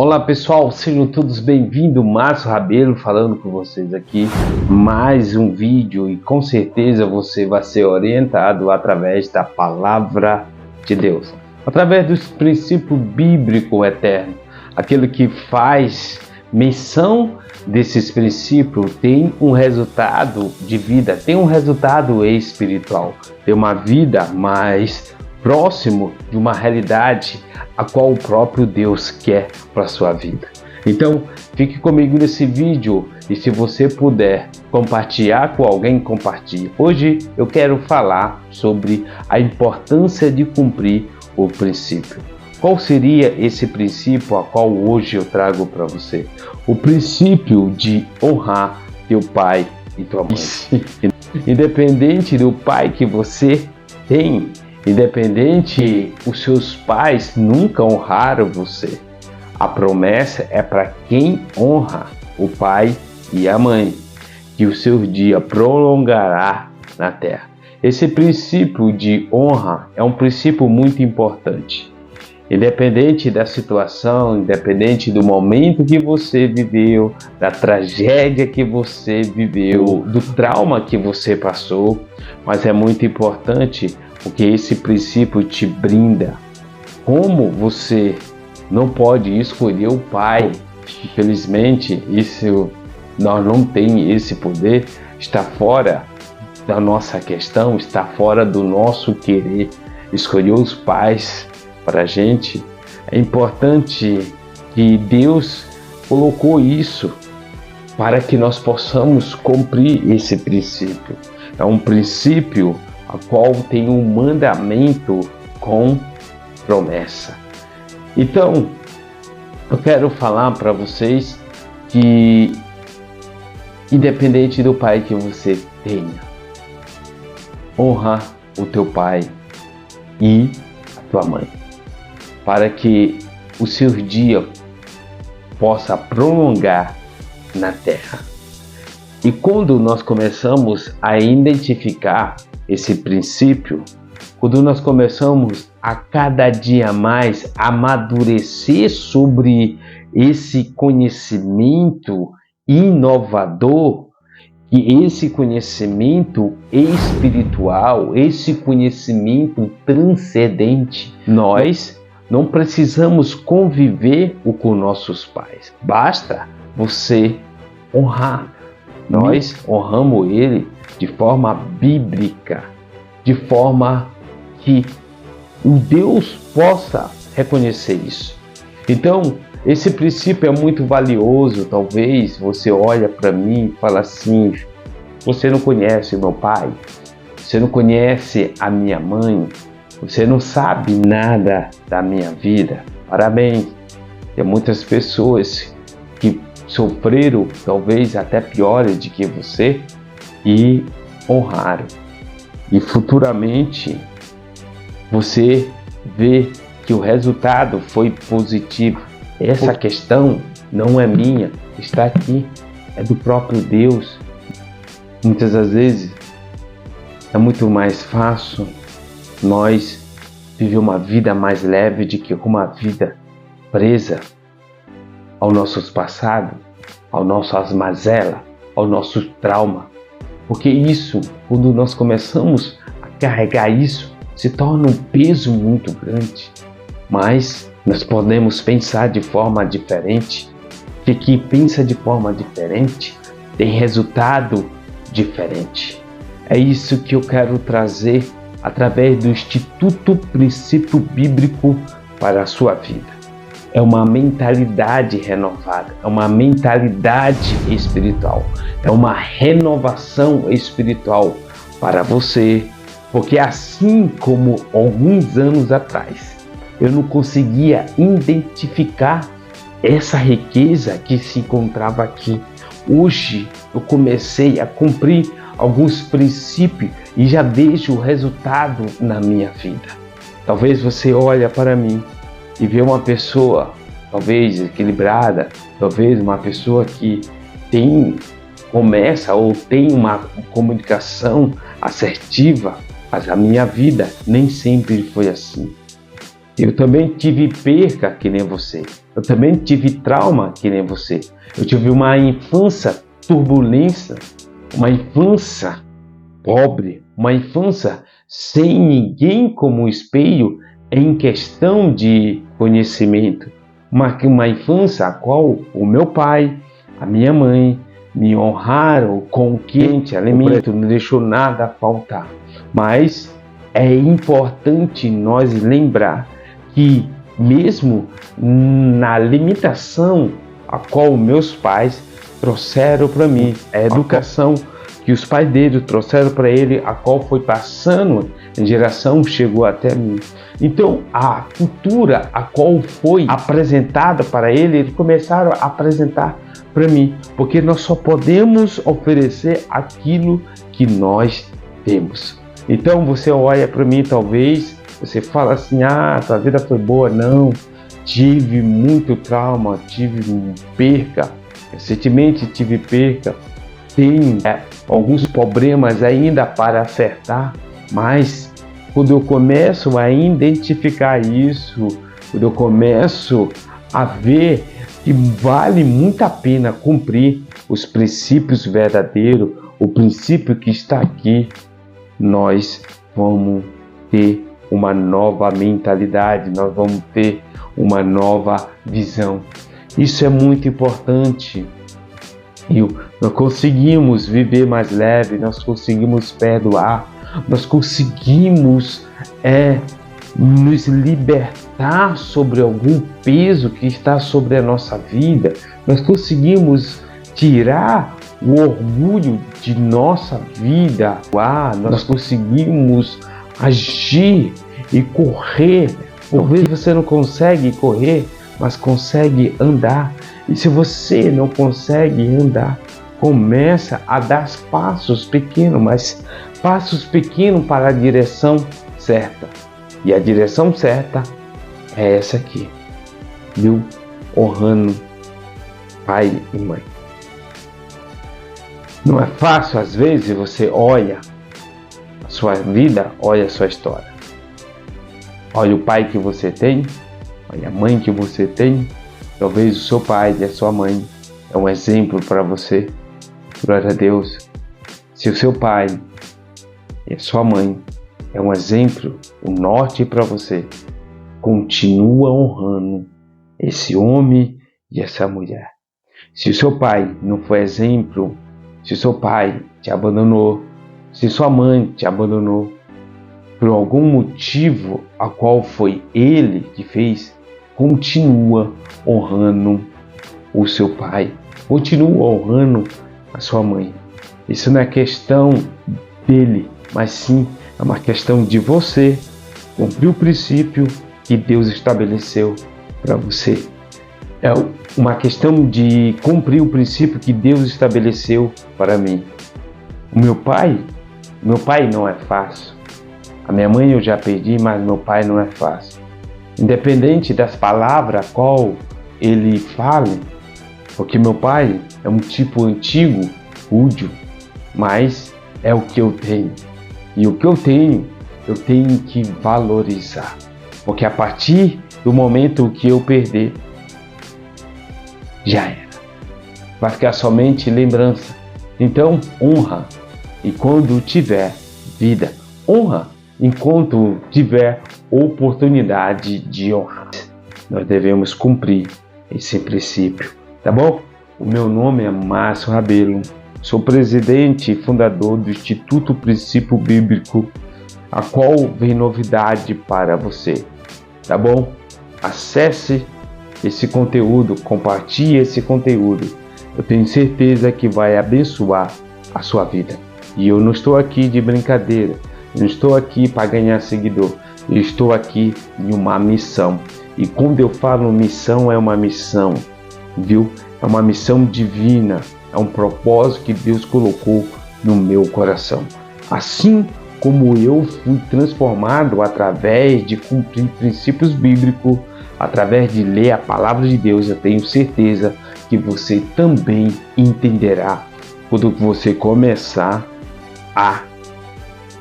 Olá pessoal, sejam todos bem-vindos, Márcio Rabelo falando com vocês aqui, mais um vídeo e com certeza você vai ser orientado através da Palavra de Deus, através dos princípios bíblicos eternos, aquele que faz menção desses princípios tem um resultado de vida, tem um resultado espiritual, tem uma vida mais próximo de uma realidade a qual o próprio Deus quer para a sua vida. Então, fique comigo nesse vídeo e se você puder compartilhar com alguém, compartilhe. Hoje eu quero falar sobre a importância de cumprir o princípio. Qual seria esse princípio a qual hoje eu trago para você? O princípio de honrar teu pai e tua mãe. Independente do pai que você tem, independente, os seus pais nunca honraram você. A promessa é para quem honra o pai e a mãe, que o seu dia prolongará na terra. Esse princípio de honra é um princípio muito importante. Independente da situação, independente do momento que você viveu, da tragédia que você viveu, do trauma que você passou, mas é muito importante porque esse princípio te brinda. Como você não pode escolher o pai, infelizmente nós não temos esse poder, está fora da nossa questão, está fora do nosso querer escolher os pais para a gente. É importante que Deus colocou isso para que nós possamos cumprir esse princípio. É um princípio a qual tem um mandamento com promessa. Então, eu quero falar para vocês que, independente do pai que você tenha, honra o teu pai e a tua mãe, para que o seu dia possa prolongar na terra. E quando nós começamos a identificar esse princípio, quando nós começamos a cada dia mais amadurecer sobre esse conhecimento inovador, e esse conhecimento espiritual, esse conhecimento transcendente, nós não precisamos conviver com nossos pais. Basta você honrar. Nós honramos ele de forma bíblica, de forma que o Deus possa reconhecer isso. Então, esse princípio é muito valioso. Talvez você olha para mim e fala assim: você não conhece meu pai, você não conhece a minha mãe, você não sabe nada da minha vida. Parabéns, tem muitas pessoas que sofreram, talvez até piores do que você, e honraram. E futuramente você vê que o resultado foi positivo. Essa questão não é minha, está aqui, é do próprio Deus. Muitas das vezes é muito mais fácil nós viver uma vida mais leve do que uma vida presa ao nosso passado, ao nossas mazelas, ao nosso trauma. Porque isso, quando nós começamos a carregar isso, se torna um peso muito grande. Mas nós podemos pensar de forma diferente, porque quem pensa de forma diferente tem resultado diferente. É isso que eu quero trazer através do Instituto Princípio Bíblico para a sua vida. É uma mentalidade renovada, é uma mentalidade espiritual, é uma renovação espiritual para você, porque assim como alguns anos atrás eu não conseguia identificar essa riqueza que se encontrava aqui, hoje eu comecei a cumprir alguns princípios e já vejo o resultado na minha vida. Talvez você olhe para mim e vê uma pessoa, talvez equilibrada, talvez uma pessoa que começa ou tem uma comunicação assertiva, mas a minha vida nem sempre foi assim. Eu também tive perca que nem você. Eu também tive trauma que nem você. Eu tive uma infância turbulenta, uma infância pobre, uma infância sem ninguém como espelho em questão de conhecimento. Uma infância a qual o meu pai, a minha mãe me honraram com quente alimento, não deixou nada faltar. Mas é importante nós lembrar que mesmo na limitação a qual meus pais trouxeram para mim, a educação que os pais dele trouxeram para ele, a qual foi passando em geração, chegou até mim. Então, a cultura a qual foi apresentada para ele, eles começaram a apresentar para mim, porque nós só podemos oferecer aquilo que nós temos. Então, você olha para mim, talvez, você fala assim, tua vida foi boa. Não, tive muito trauma, tive perca, recentemente tive perca, tenho alguns problemas ainda para acertar, mas quando eu começo a identificar isso, quando eu começo a ver que vale muito a pena cumprir os princípios verdadeiros, o princípio que está aqui, nós vamos ter uma nova mentalidade, nós vamos ter uma nova visão. Isso é muito importante. E nós conseguimos viver mais leve, nós conseguimos perdoar, nós conseguimos nos libertar sobre algum peso que está sobre a nossa vida, nós conseguimos tirar o orgulho de nossa vida, nós conseguimos agir e correr. Talvez você não consegue correr, mas consegue andar. E se você não consegue andar, começa a dar passos pequenos, mas passos pequenos para a direção certa. E a direção certa é essa aqui, viu? Honrando pai e mãe. Não é fácil, às vezes você olha a sua vida, olha a sua história. Olha o pai que você tem, olha a mãe que você tem. Talvez o seu pai e a sua mãe é um exemplo para você. Glória a Deus. Se o seu pai e a sua mãe é um exemplo, um norte para você, continua honrando esse homem e essa mulher. Se o seu pai não foi exemplo, se o seu pai te abandonou, se sua mãe te abandonou, por algum motivo a qual foi ele que fez, continua honrando o seu pai, continua honrando a sua mãe. Isso não é questão dele, mas sim é uma questão de você cumprir o princípio que Deus estabeleceu para você. É uma questão de cumprir o princípio que Deus estabeleceu para mim. O meu pai não é fácil. A minha mãe eu já perdi, mas meu pai não é fácil. Independente das palavras qual ele fale, porque meu pai é um tipo antigo, rude, mas é o que eu tenho. E o que eu tenho que valorizar. Porque a partir do momento que eu perder, já era. Vai ficar somente lembrança. Então, honra. E quando tiver vida, honra. Enquanto tiver oportunidade de honrar, nós devemos cumprir esse princípio, tá bom? O meu nome é Márcio Rabelo, sou presidente e fundador do Instituto Princípio Bíblico, a qual vem novidade para você, tá bom? Acesse esse conteúdo, compartilhe esse conteúdo, eu tenho certeza que vai abençoar a sua vida. E eu não estou aqui de brincadeira, não estou aqui para ganhar seguidor, eu estou aqui em uma missão. E quando eu falo missão, é uma missão, viu? É uma missão divina, é um propósito que Deus colocou no meu coração. Assim como eu fui transformado através de cumprir princípios bíblicos, através de ler a palavra de Deus, eu tenho certeza que você também entenderá quando você começar a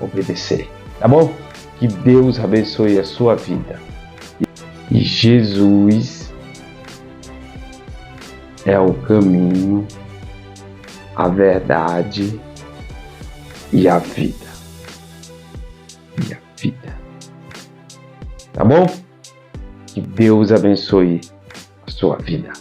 obedecer, tá bom? Que Deus abençoe a sua vida. E Jesus é o caminho, a verdade e a vida. Tá bom? Que Deus abençoe a sua vida.